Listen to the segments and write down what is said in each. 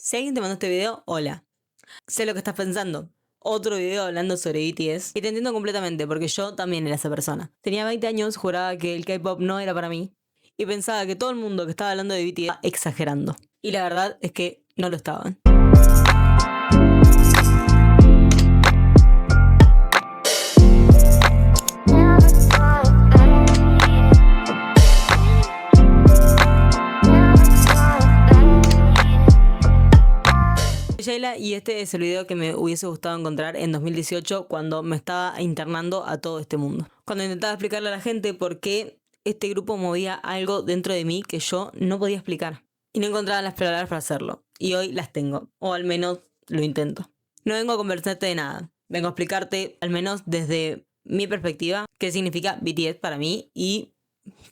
Si alguien te mandó este video, hola. Sé lo que estás pensando. Otro video hablando sobre BTS. Y te entiendo completamente, porque yo también era esa persona. Tenía 20 años, juraba que el K-pop no era para mí. Y pensaba que todo el mundo que estaba hablando de BTS estaba exagerando. Y la verdad es que no lo estaban. Sheila, y este es el video que me hubiese gustado encontrar en 2018 cuando me estaba internando a todo este mundo. Cuando intentaba explicarle a la gente por qué este grupo movía algo dentro de mí que yo no podía explicar. Y no encontraba las palabras para hacerlo. Y hoy las tengo, o al menos lo intento. No vengo a conversarte de nada, vengo a explicarte, al menos desde mi perspectiva, qué significa BTS para mí y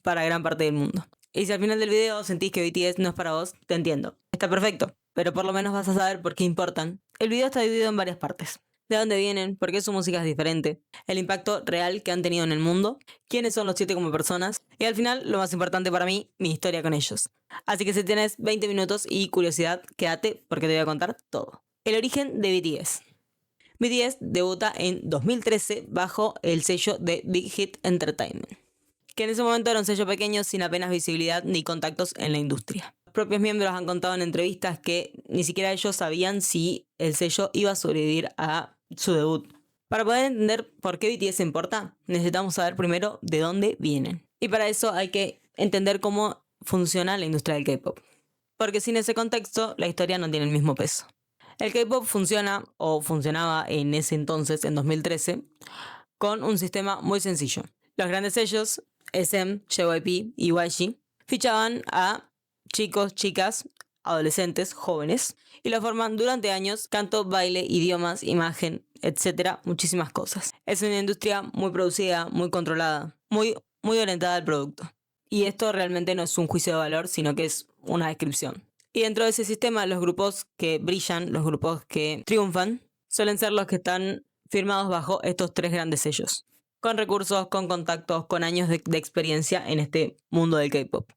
para gran parte del mundo. Y si al final del video sentís que BTS no es para vos, te entiendo. Está perfecto, pero por lo menos vas a saber por qué importan. El video está dividido en varias partes. De dónde vienen, por qué su música es diferente, el impacto real que han tenido en el mundo, quiénes son los 7 como personas, y al final, lo más importante para mí, mi historia con ellos. Así que si tienes 20 minutos y curiosidad, quédate porque te voy a contar todo. El origen de BTS. BTS debuta en 2013 bajo el sello de Big Hit Entertainment, que en ese momento era un sello pequeño sin apenas visibilidad ni contactos en la industria. Los propios miembros han contado en entrevistas que ni siquiera ellos sabían si el sello iba a sobrevivir a su debut. Para poder entender por qué BTS importa, necesitamos saber primero de dónde vienen. Y para eso hay que entender cómo funciona la industria del K-pop. Porque sin ese contexto, la historia no tiene el mismo peso. El K-pop funciona, o funcionaba en ese entonces, en 2013, con un sistema muy sencillo. Los grandes sellos, SM, JYP y YG, fichaban a chicos, chicas, adolescentes, jóvenes, y lo forman durante años: canto, baile, idiomas, imagen, etc. Muchísimas cosas. Es una industria muy producida, muy controlada, muy orientada al producto. Y esto realmente no es un juicio de valor, sino que es una descripción. Y dentro de ese sistema, los grupos que brillan, los grupos que triunfan, suelen ser los que están firmados bajo estos 3 grandes sellos, con recursos, con contactos, con años de experiencia en este mundo del K-pop.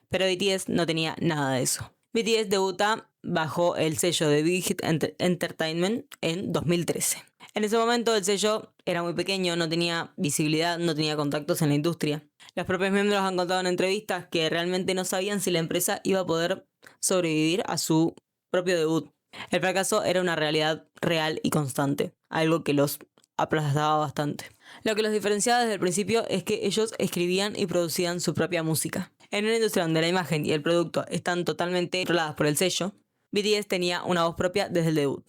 Pero BTS no tenía nada de eso. BTS debuta bajo el sello de Big Hit Entertainment en 2013. En ese momento el sello era muy pequeño, no tenía visibilidad, no tenía contactos en la industria. Los propios miembros han contado en entrevistas que realmente no sabían si la empresa iba a poder sobrevivir a su propio debut. El fracaso era una realidad real y constante, algo que los aplastaba bastante. Lo que los diferenciaba desde el principio es que ellos escribían y producían su propia música. En una industria donde la imagen y el producto están totalmente controladas por el sello, BTS tenía una voz propia desde el debut.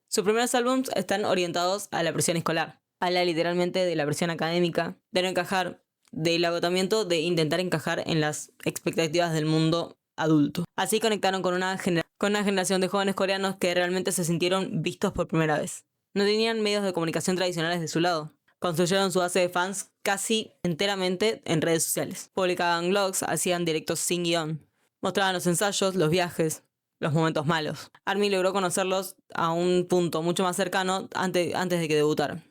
Sus primeros álbumes están orientados a la presión escolar, habla literalmente de la presión académica, de no encajar, del agotamiento de intentar encajar en las expectativas del mundo adulto. Así conectaron con una generación de jóvenes coreanos que realmente se sintieron vistos por primera vez. No tenían medios de comunicación tradicionales de su lado. Construyeron su base de fans casi enteramente en redes sociales. Publicaban blogs, hacían directos sin guión. Mostraban los ensayos, los viajes, los momentos malos. ARMY logró conocerlos a un punto mucho más cercano antes de que debutaran.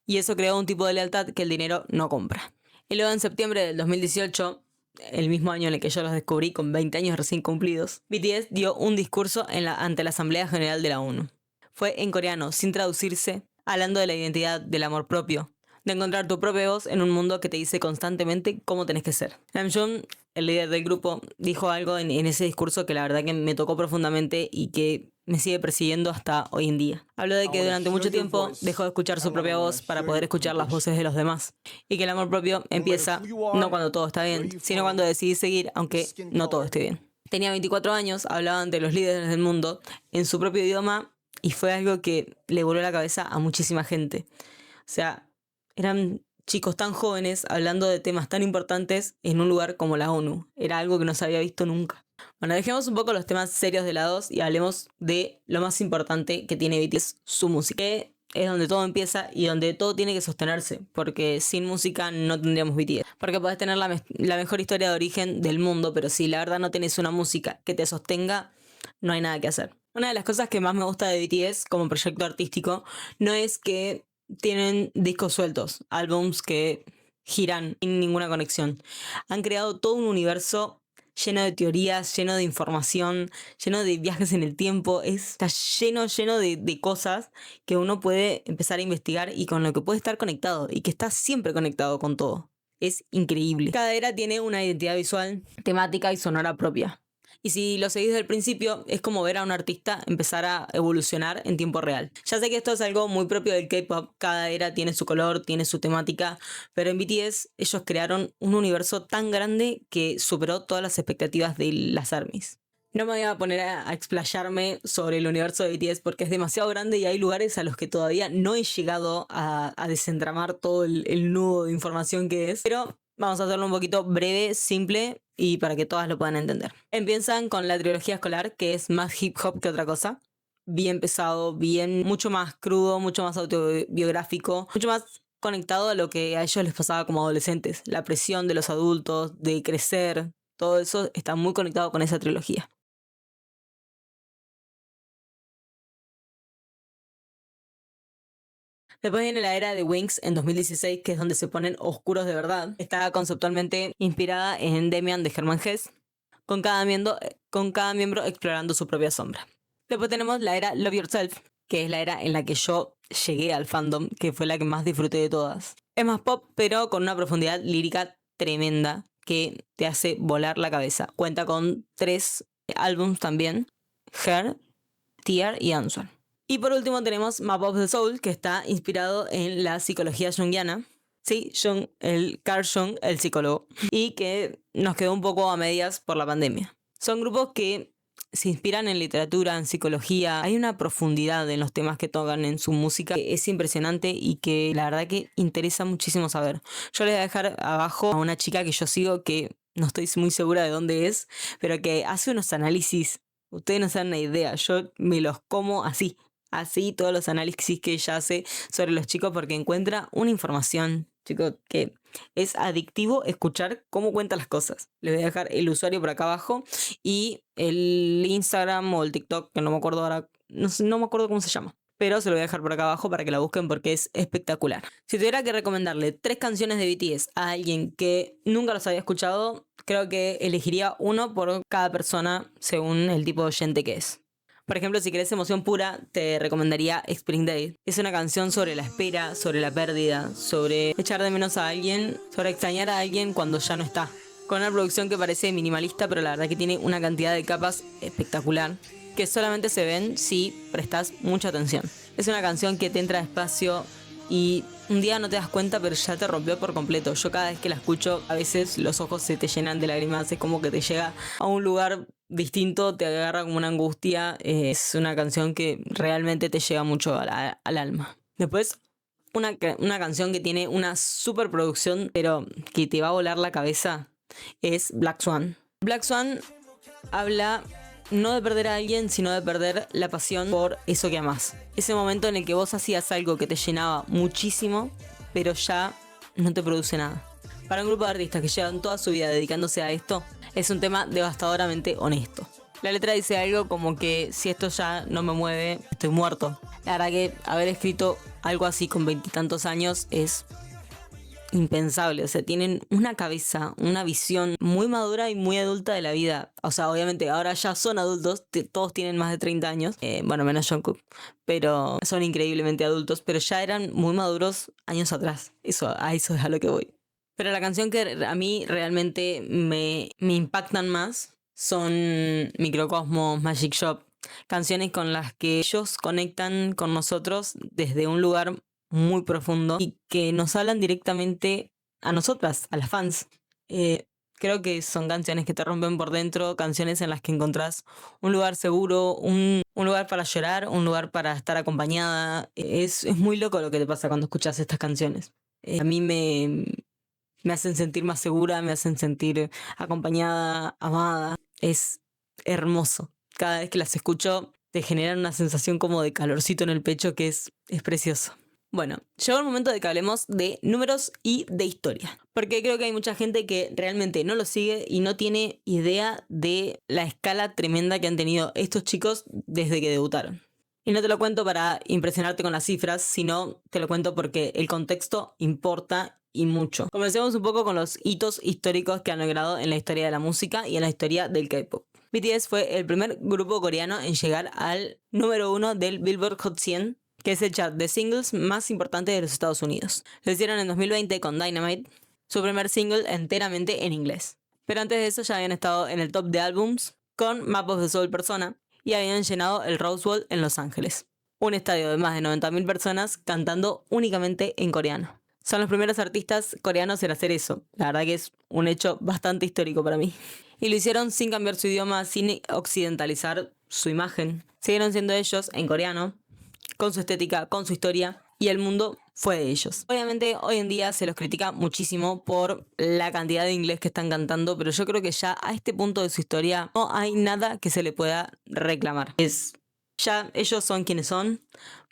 Y eso creó un tipo de lealtad que el dinero no compra. Y luego en septiembre del 2018, el mismo año en el que yo los descubrí con 20 años recién cumplidos, BTS dio un discurso ante la Asamblea General de la ONU. Fue en coreano, sin traducirse, hablando de la identidad, del amor propio, de encontrar tu propia voz en un mundo que te dice constantemente cómo tenés que ser. Namjoon, el líder del grupo, dijo algo en ese discurso que la verdad que me tocó profundamente y que me sigue persiguiendo hasta hoy en día. Habló de que durante mucho tiempo dejó de escuchar su propia voz para poder escuchar las voces de los demás, y que el amor propio empieza no cuando todo está bien, sino cuando decidís seguir aunque no todo esté bien. Tenía 24 años, hablaba ante los líderes del mundo en su propio idioma y fue algo que le voló la cabeza a muchísima gente. O sea, eran chicos tan jóvenes hablando de temas tan importantes en un lugar como la ONU. Era algo que no se había visto nunca. Bueno, dejemos un poco los temas serios de lado y hablemos de lo más importante que tiene BTS, su música. Que es donde todo empieza y donde todo tiene que sostenerse, porque sin música no tendríamos BTS. Porque podés tener la mejor historia de origen del mundo, pero si la verdad no tenés una música que te sostenga, no hay nada que hacer. Una de las cosas que más me gusta de BTS como proyecto artístico no es que tienen discos sueltos, álbums que giran sin ninguna conexión. Han creado todo un universo lleno de teorías, lleno de información, lleno de viajes en el tiempo. Está lleno de cosas que uno puede empezar a investigar y con lo que puede estar conectado y que está siempre conectado con todo. Es increíble. Cada era tiene una identidad visual, temática y sonora propia. Y si lo seguís desde el principio, es como ver a un artista empezar a evolucionar en tiempo real. Ya sé que esto es algo muy propio del K-pop, cada era tiene su color, tiene su temática, pero en BTS ellos crearon un universo tan grande que superó todas las expectativas de las ARMYs. No me voy a poner a explayarme sobre el universo de BTS porque es demasiado grande y hay lugares a los que todavía no he llegado a desentramar todo el nudo de información que es, pero vamos a hacerlo un poquito breve, simple y para que todas lo puedan entender. Empiezan con la trilogía escolar, que es más hip hop que otra cosa. Bien pesado, mucho más crudo, mucho más autobiográfico, mucho más conectado a lo que a ellos les pasaba como adolescentes. La presión de los adultos, de crecer, todo eso está muy conectado con esa trilogía. Después viene la era de Wings en 2016, que es donde se ponen oscuros de verdad. Está conceptualmente inspirada en Demian de Hermann Hesse, con cada miembro explorando su propia sombra. Después tenemos la era Love Yourself, que es la era en la que yo llegué al fandom, que fue la que más disfruté de todas. Es más pop, pero con una profundidad lírica tremenda que te hace volar la cabeza. Cuenta con 3 álbums también: Her, Tear y Answer. Y por último tenemos Map of the Soul, que está inspirado en la psicología junguiana. Sí, Carl Jung, el psicólogo. Y que nos quedó un poco a medias por la pandemia. Son grupos que se inspiran en literatura, en psicología. Hay una profundidad en los temas que tocan en su música que es impresionante y que la verdad que interesa muchísimo saber. Yo les voy a dejar abajo a una chica que yo sigo que no estoy muy segura de dónde es, pero que hace unos análisis. Ustedes no se dan una idea, yo me los como así todos los análisis que ella hace sobre los chicos porque encuentra una información, chicos, que es adictivo escuchar cómo cuenta las cosas. Les voy a dejar el usuario por acá abajo y el Instagram o el TikTok, que no me acuerdo ahora, no me acuerdo cómo se llama. Pero se lo voy a dejar por acá abajo para que la busquen porque es espectacular. Si tuviera que recomendarle 3 canciones de BTS a alguien que nunca los había escuchado, creo que elegiría uno por cada persona según el tipo de oyente que es. Por ejemplo, si querés emoción pura, te recomendaría Spring Day. Es una canción sobre la espera, sobre la pérdida, sobre echar de menos a alguien, sobre extrañar a alguien cuando ya no está. Con una producción que parece minimalista, pero la verdad que tiene una cantidad de capas espectacular, que solamente se ven si prestas mucha atención. Es una canción que te entra despacio y un día no te das cuenta, pero ya te rompió por completo. Yo cada vez que la escucho, a veces los ojos se te llenan de lágrimas, es como que te llega a un lugar distinto, te agarra como una angustia. Es una canción que realmente te llega mucho al alma. Después, una canción que tiene una super producción, pero que te va a volar la cabeza, es Black Swan. Black Swan habla no de perder a alguien, sino de perder la pasión por eso que amás. Ese momento en el que vos hacías algo que te llenaba muchísimo, pero ya no te produce nada. Para un grupo de artistas que llevan toda su vida dedicándose a esto, es un tema devastadoramente honesto. La letra dice algo como que si esto ya no me mueve, estoy muerto. La verdad que haber escrito algo así con 20 y tantos años es impensable. O sea, tienen una cabeza, una visión muy madura y muy adulta de la vida. O sea, obviamente ahora ya son adultos, todos tienen más de 30 años, bueno, menos Jungkook, pero son increíblemente adultos, pero ya eran muy maduros años atrás. A eso es a lo que voy. Pero la canción que a mí realmente me impactan más son Microcosmos, Magic Shop, canciones con las que ellos conectan con nosotros desde un lugar muy profundo y que nos hablan directamente a nosotras, a las fans. Creo que son canciones que te rompen por dentro, canciones en las que encontrás un lugar seguro, un lugar para llorar, un lugar para estar acompañada. Es muy loco lo que te pasa cuando escuchas estas canciones. A mí me hacen sentir más segura, me hacen sentir acompañada, amada. Es hermoso. Cada vez que las escucho te generan una sensación como de calorcito en el pecho que es precioso. Bueno, llegó el momento de que hablemos de números y de historia. Porque creo que hay mucha gente que realmente no lo sigue y no tiene idea de la escala tremenda que han tenido estos chicos desde que debutaron. Y no te lo cuento para impresionarte con las cifras, sino te lo cuento porque el contexto importa y mucho. Comencemos un poco con los hitos históricos que han logrado en la historia de la música y en la historia del K-pop. BTS fue el primer grupo coreano en llegar al número 1 del Billboard Hot 100, que es el chart de singles más importante de los Estados Unidos. Lo hicieron en 2020 con Dynamite, su primer single enteramente en inglés. Pero antes de eso ya habían estado en el top de álbums con Map of the Soul Persona y habían llenado el Rose Bowl en Los Ángeles. Un estadio de más de 90.000 personas cantando únicamente en coreano. Son los primeros artistas coreanos en hacer eso. La verdad que es un hecho bastante histórico para mí. Y lo hicieron sin cambiar su idioma, sin occidentalizar su imagen. Siguieron siendo ellos en coreano, con su estética, con su historia, y el mundo fue de ellos. Obviamente hoy en día se los critica muchísimo por la cantidad de inglés que están cantando, pero yo creo que ya a este punto de su historia no hay nada que se le pueda reclamar. Ya ellos son quienes son,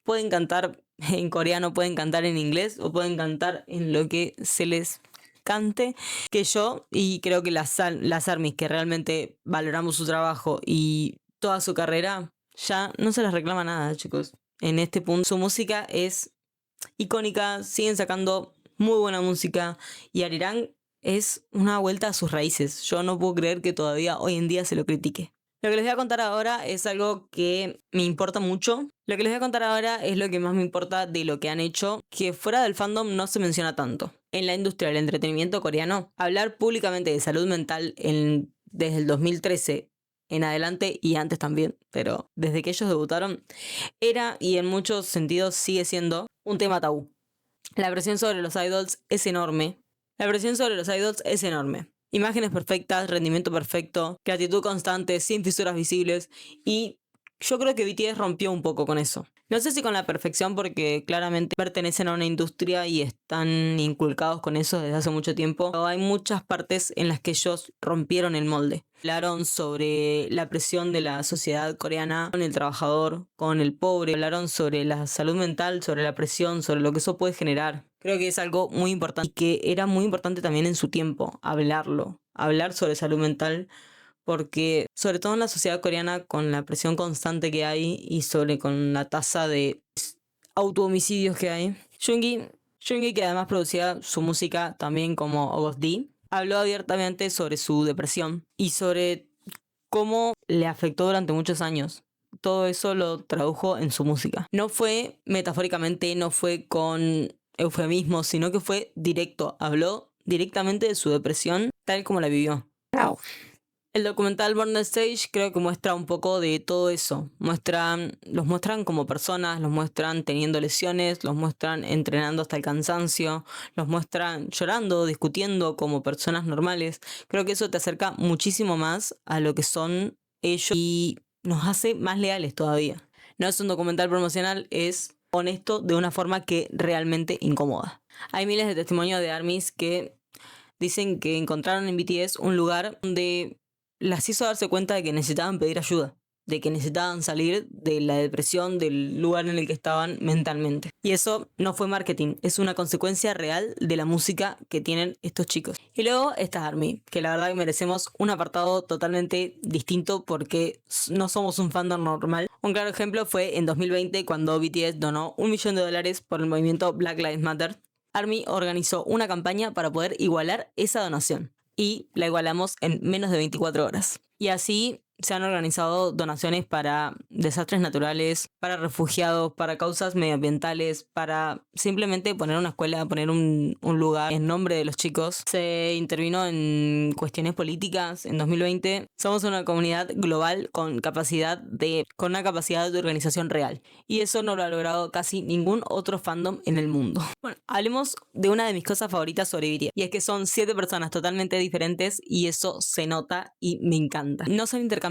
pueden cantar en coreano, pueden cantar en inglés o pueden cantar en lo que se les cante, que yo y creo que las ARMYs que realmente valoramos su trabajo y toda su carrera, ya no se les reclama nada, chicos. En este punto su música es icónica, siguen sacando muy buena música y Arirang es una vuelta a sus raíces. Yo no puedo creer que todavía hoy en día se lo critique. Lo que les voy a contar ahora es algo que me importa mucho. Lo que les voy a contar ahora es lo que más me importa de lo que han hecho, que fuera del fandom no se menciona tanto. En la industria del entretenimiento coreano, hablar públicamente de salud mental desde el 2013 en adelante y antes también, pero desde que ellos debutaron, era y en muchos sentidos sigue siendo un tema tabú. La presión sobre los idols es enorme. Imágenes perfectas, rendimiento perfecto, gratitud constante, sin fisuras visibles, y yo creo que BTS rompió un poco con eso. No sé si con la perfección porque claramente pertenecen a una industria y están inculcados con eso desde hace mucho tiempo, pero hay muchas partes en las que ellos rompieron el molde. Hablaron sobre la presión de la sociedad coreana con el trabajador, con el pobre. Hablaron sobre la salud mental, sobre la presión, sobre lo que eso puede generar. Creo que es algo muy importante y que era muy importante también en su tiempo, hablar sobre salud mental, porque sobre todo en la sociedad coreana con la presión constante que hay y con la tasa de autohomicidios que hay. Junggi, que además producía su música también como August D, habló abiertamente sobre su depresión y sobre cómo le afectó durante muchos años. Todo eso lo tradujo en su música. No fue metafóricamente, no fue con eufemismos, sino que fue directo. Habló directamente de su depresión tal como la vivió. Wow. El documental Born on Stage creo que muestra un poco de todo eso. Los muestran como personas, los muestran teniendo lesiones, los muestran entrenando hasta el cansancio, los muestran llorando, discutiendo como personas normales. Creo que eso te acerca muchísimo más a lo que son ellos y nos hace más leales todavía. No es un documental promocional, es honesto de una forma que realmente incomoda. Hay miles de testimonios de ARMYs que dicen que encontraron en BTS un lugar donde las hizo darse cuenta de que necesitaban pedir ayuda, de que necesitaban salir de la depresión, del lugar en el que estaban mentalmente. Y eso no fue marketing, es una consecuencia real de la música que tienen estos chicos. Y luego está ARMY, que la verdad que merecemos un apartado totalmente distinto porque no somos un fandom normal. Un claro ejemplo fue en 2020 cuando BTS donó $1 millón por el movimiento Black Lives Matter. ARMY organizó una campaña para poder igualar esa donación. Y la igualamos en menos de 24 horas. Y así se han organizado donaciones para desastres naturales, para refugiados, para causas medioambientales, para simplemente poner una escuela, poner un lugar en nombre de los chicos. Se intervino en cuestiones políticas en 2020. Somos una comunidad global con una capacidad de organización real. Y eso no lo ha logrado casi ningún otro fandom en el mundo. Bueno, hablemos de una de mis cosas favoritas sobre BTS. Y es que son 7 personas totalmente diferentes y eso se nota y me encanta. No son intercambiables,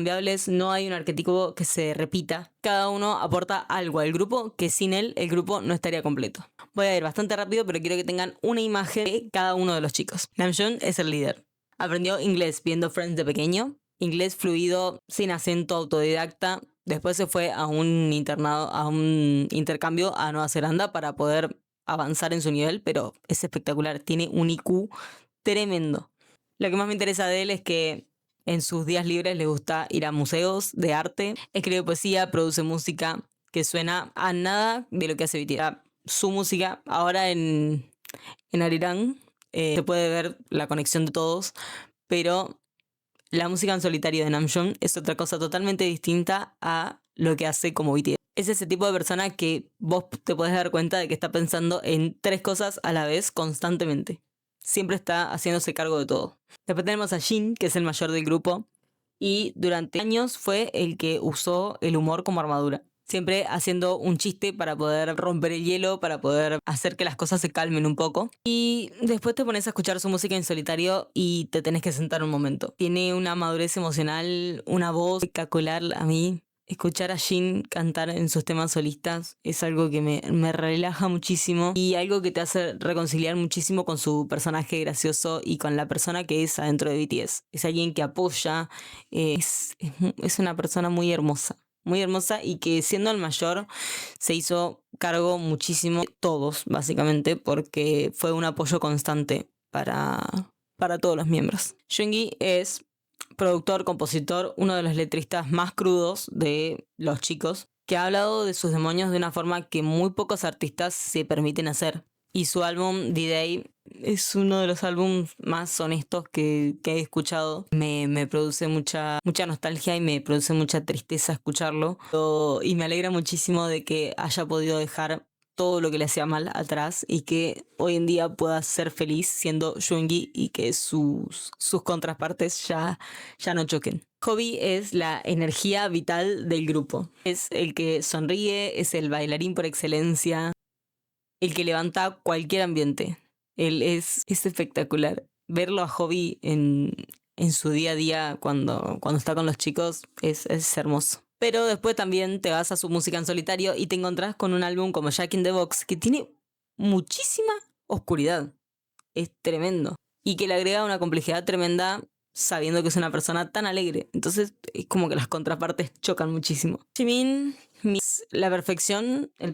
no hay un arquetipo que se repita. Cada uno aporta algo al grupo que sin él el grupo no estaría completo. Voy a ir bastante rápido, pero quiero que tengan una imagen de cada uno de los chicos. Namjoon es el líder. Aprendió inglés viendo Friends de pequeño. Inglés fluido, sin acento, autodidacta. Después se fue a un intercambio a Nueva Zelanda para poder avanzar en su nivel, pero es espectacular. Tiene un IQ tremendo. Lo que más me interesa de él es que en sus días libres le gusta ir a museos de arte, escribe poesía, produce música que suena a nada de lo que hace BTS. Su música ahora en en Arirang. Se puede ver la conexión de todos, pero la música en solitario de Namjoon es otra cosa totalmente distinta a lo que hace como BTS. Es ese tipo de persona que vos te podés dar cuenta de que está pensando en 3 cosas a la vez constantemente. Siempre está haciéndose cargo de todo. Después tenemos a Jin, que es el mayor del grupo, y durante años fue el que usó el humor como armadura. Siempre haciendo un chiste para poder romper el hielo, para poder hacer que las cosas se calmen un poco. Y después te pones a escuchar su música en solitario y te tenés que sentar un momento. Tiene una madurez emocional, una voz espectacular. A mí, escuchar a Jin cantar en sus temas solistas es algo que me relaja muchísimo y algo que te hace reconciliar muchísimo con su personaje gracioso y con la persona que es adentro de BTS. Es alguien que apoya, es una persona muy hermosa y que siendo el mayor se hizo cargo muchísimo de todos, básicamente, porque fue un apoyo constante para todos los miembros. Joonggi es productor, compositor, uno de los letristas más crudos de los chicos, que ha hablado de sus demonios de una forma que muy pocos artistas se permiten hacer. Y su álbum D-Day es uno de los álbumes más honestos que he escuchado. Me produce mucha nostalgia y me produce mucha tristeza escucharlo. Y me alegra muchísimo de que haya podido dejar todo lo que le hacía mal atrás y que hoy en día pueda ser feliz siendo Joonggi y que sus contrapartes ya no choquen. Hobi es la energía vital del grupo. Es el que sonríe, es el bailarín por excelencia, el que levanta cualquier ambiente. Él es espectacular. Verlo a Hobi en su día a día cuando está con los chicos es hermoso. Pero después también te vas a su música en solitario y te encontrás con un álbum como Jack in the Box que tiene muchísima oscuridad. Es tremendo. Y que le agrega una complejidad tremenda sabiendo que es una persona tan alegre. Entonces es como que las contrapartes chocan muchísimo. Jimin, la perfección, el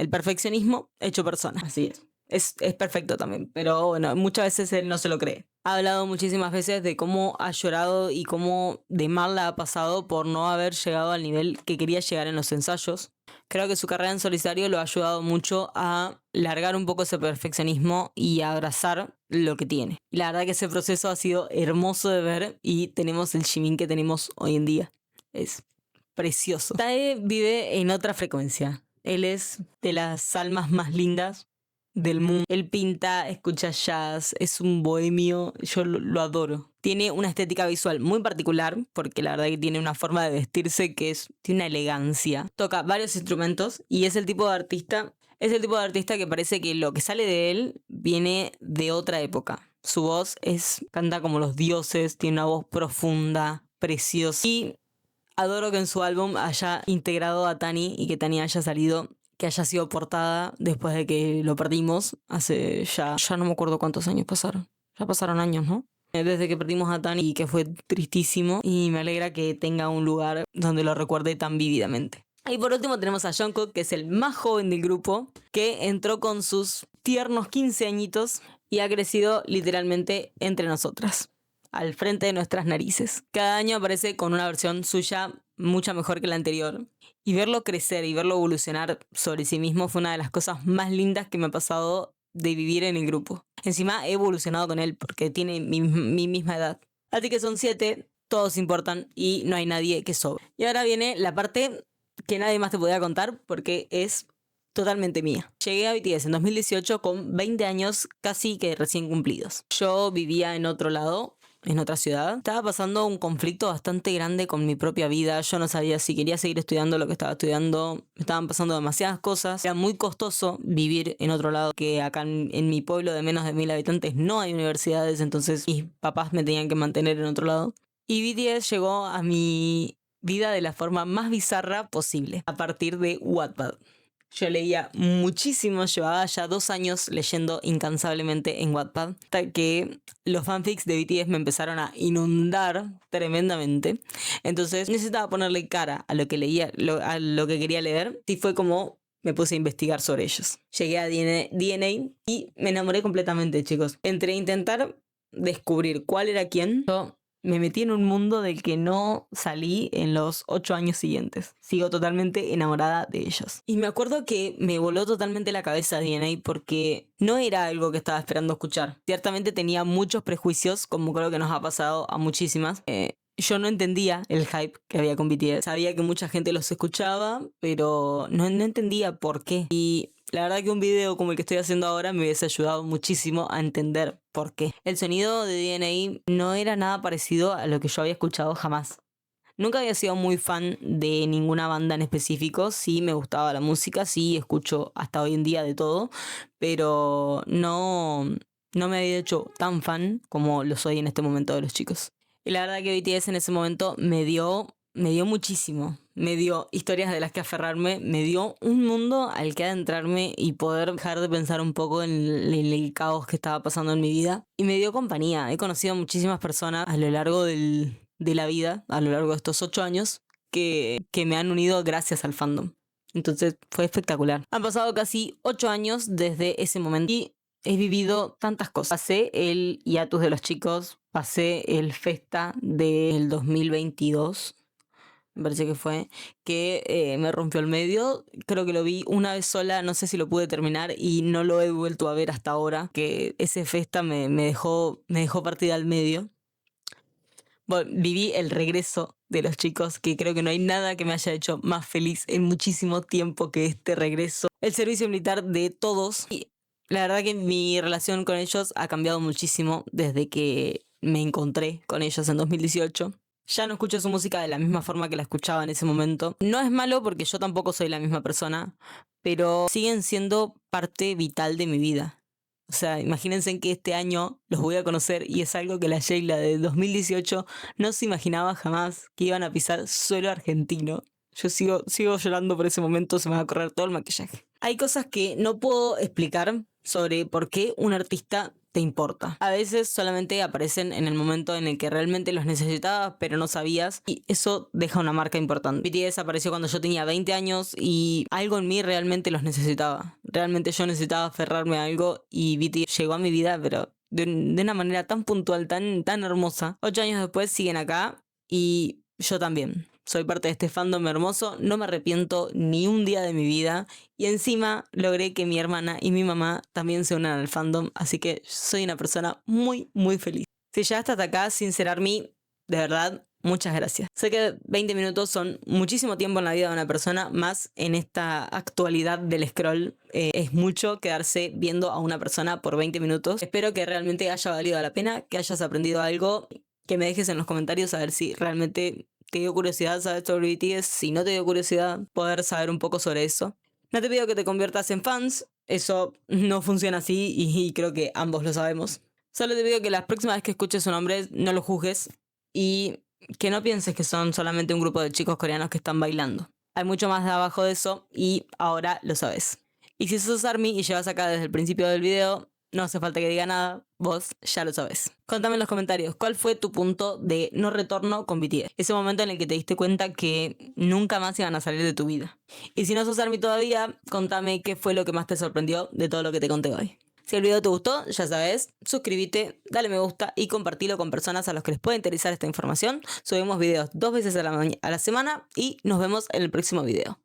perfeccionismo hecho persona. Así es. Es perfecto también, pero bueno, muchas veces él no se lo cree. Ha hablado muchísimas veces de cómo ha llorado y cómo de mal la ha pasado por no haber llegado al nivel que quería llegar en los ensayos. Creo que su carrera en solitario lo ha ayudado mucho a largar un poco ese perfeccionismo y a abrazar lo que tiene. Y la verdad que ese proceso ha sido hermoso de ver y tenemos el Jimin que tenemos hoy en día. Es precioso. Tae vive en otra frecuencia. Él es de las almas más lindas del mundo. Él pinta, escucha jazz, es un bohemio, yo lo adoro. Tiene una estética visual muy particular, porque la verdad que tiene una forma de vestirse que tiene una elegancia. Toca varios instrumentos y es el tipo de artista que parece que lo que sale de él viene de otra época. Su voz canta como los dioses, tiene una voz profunda, preciosa. Y adoro que en su álbum haya integrado a Tani y que Tani haya salido, que haya sido portada después de que lo perdimos hace ya no me acuerdo cuántos años pasaron. Ya pasaron años, ¿no? Desde que perdimos a Tani y que fue tristísimo y me alegra que tenga un lugar donde lo recuerde tan vívidamente. Y por último tenemos a Jungkook, que es el más joven del grupo, que entró con sus tiernos 15 añitos y ha crecido literalmente entre nosotras, al frente de nuestras narices. Cada año aparece con una versión suya mucha mejor que la anterior. Y verlo crecer y verlo evolucionar sobre sí mismo fue una de las cosas más lindas que me ha pasado de vivir en el grupo. Encima he evolucionado con él porque tiene mi misma edad. Así que son 7, todos importan y no hay nadie que sobre. Y ahora viene la parte que nadie más te podía contar porque es totalmente mía. Llegué a BTS en 2018 con 20 años casi que recién cumplidos. Yo vivía en otro lado, en otra ciudad. Estaba pasando un conflicto bastante grande con mi propia vida. Yo no sabía si quería seguir estudiando lo que estaba estudiando. Me estaban pasando demasiadas cosas. Era muy costoso vivir en otro lado, que acá en mi pueblo de menos de 1000 habitantes no hay universidades, entonces mis papás me tenían que mantener en otro lado. Y BTS llegó a mi vida de la forma más bizarra posible, a partir de Wattpad. Yo leía muchísimo, llevaba ya 2 años leyendo incansablemente en Wattpad, hasta que los fanfics de BTS me empezaron a inundar tremendamente. Entonces necesitaba ponerle cara a lo que leía, a lo que quería leer, y fue como me puse a investigar sobre ellos. Llegué a DNA y me enamoré completamente, chicos. Entre intentar descubrir cuál era quién, yo me metí en un mundo del que no salí en los 8 años siguientes. Sigo totalmente enamorada de ellos. Y me acuerdo que me voló totalmente la cabeza DNA porque no era algo que estaba esperando escuchar. Ciertamente tenía muchos prejuicios, como creo que nos ha pasado a muchísimas. Yo no entendía el hype que había con BTS. Sabía que mucha gente los escuchaba, pero no entendía por qué. Y la verdad que un video como el que estoy haciendo ahora me hubiese ayudado muchísimo a entender por qué. El sonido de DNA no era nada parecido a lo que yo había escuchado jamás. Nunca había sido muy fan de ninguna banda en específico. Sí me gustaba la música, sí escucho hasta hoy en día de todo, pero no me había hecho tan fan como lo soy en este momento de los chicos. Y la verdad que BTS en ese momento me dio muchísimo. Me dio historias de las que aferrarme, me dio un mundo al que adentrarme y poder dejar de pensar un poco en el caos que estaba pasando en mi vida. Y me dio compañía. He conocido a muchísimas personas a lo largo de la vida, a lo largo de estos 8 años, que me han unido gracias al fandom. Entonces fue espectacular. Han pasado casi 8 años desde ese momento y he vivido tantas cosas. Pasé el hiatus de los chicos, pasé el festa del 2022, me parece que fue, que me rompió el medio. Creo que lo vi una vez sola, no sé si lo pude terminar y no lo he vuelto a ver hasta ahora, que ese festa me dejó partida al medio. Bueno, viví el regreso de los chicos, que creo que no hay nada que me haya hecho más feliz en muchísimo tiempo que este regreso. El servicio militar de todos. Y la verdad que mi relación con ellos ha cambiado muchísimo desde que me encontré con ellos en 2018. Ya no escucho su música de la misma forma que la escuchaba en ese momento. No es malo porque yo tampoco soy la misma persona, pero siguen siendo parte vital de mi vida. O sea, imagínense en que este año los voy a conocer y es algo que la Sheila de 2018 no se imaginaba jamás que iban a pisar suelo argentino. Yo sigo llorando por ese momento, se me va a correr todo el maquillaje. Hay cosas que no puedo explicar sobre por qué un artista te importa. A veces solamente aparecen en el momento en el que realmente los necesitabas, pero no sabías, y eso deja una marca importante. BTS apareció cuando yo tenía 20 años y algo en mí realmente los necesitaba. Realmente yo necesitaba aferrarme a algo y BTS llegó a mi vida, pero de una manera tan puntual, tan hermosa. 8 años después siguen acá y yo también. Soy parte de este fandom hermoso, no me arrepiento ni un día de mi vida y encima logré que mi hermana y mi mamá también se unan al fandom, así que soy una persona muy, muy feliz. Si llegaste hasta acá sin ser ARMY, de verdad, muchas gracias. Sé que 20 minutos son muchísimo tiempo en la vida de una persona, más en esta actualidad del scroll. Es mucho quedarse viendo a una persona por 20 minutos. Espero que realmente haya valido la pena, que hayas aprendido algo, que me dejes en los comentarios a ver si realmente te dio curiosidad saber sobre BTS. Si no te dio curiosidad, poder saber un poco sobre eso. No te pido que te conviertas en fans, eso no funciona así y creo que ambos lo sabemos. Solo te pido que la próxima vez que escuches su nombre no lo juzgues y que no pienses que son solamente un grupo de chicos coreanos que están bailando. Hay mucho más de abajo de eso y ahora lo sabes. Y si sos ARMY y llevas acá desde el principio del video, no hace falta que diga nada, vos ya lo sabes. Contame en los comentarios, ¿cuál fue tu punto de no retorno con BTS? Ese momento en el que te diste cuenta que nunca más iban a salir de tu vida. Y si no sos ARMY todavía, contame qué fue lo que más te sorprendió de todo lo que te conté hoy. Si el video te gustó, ya sabes, suscríbete, dale me gusta y compartilo con personas a los que les puede interesar esta información. Subimos videos 2 veces a la semana y nos vemos en el próximo video.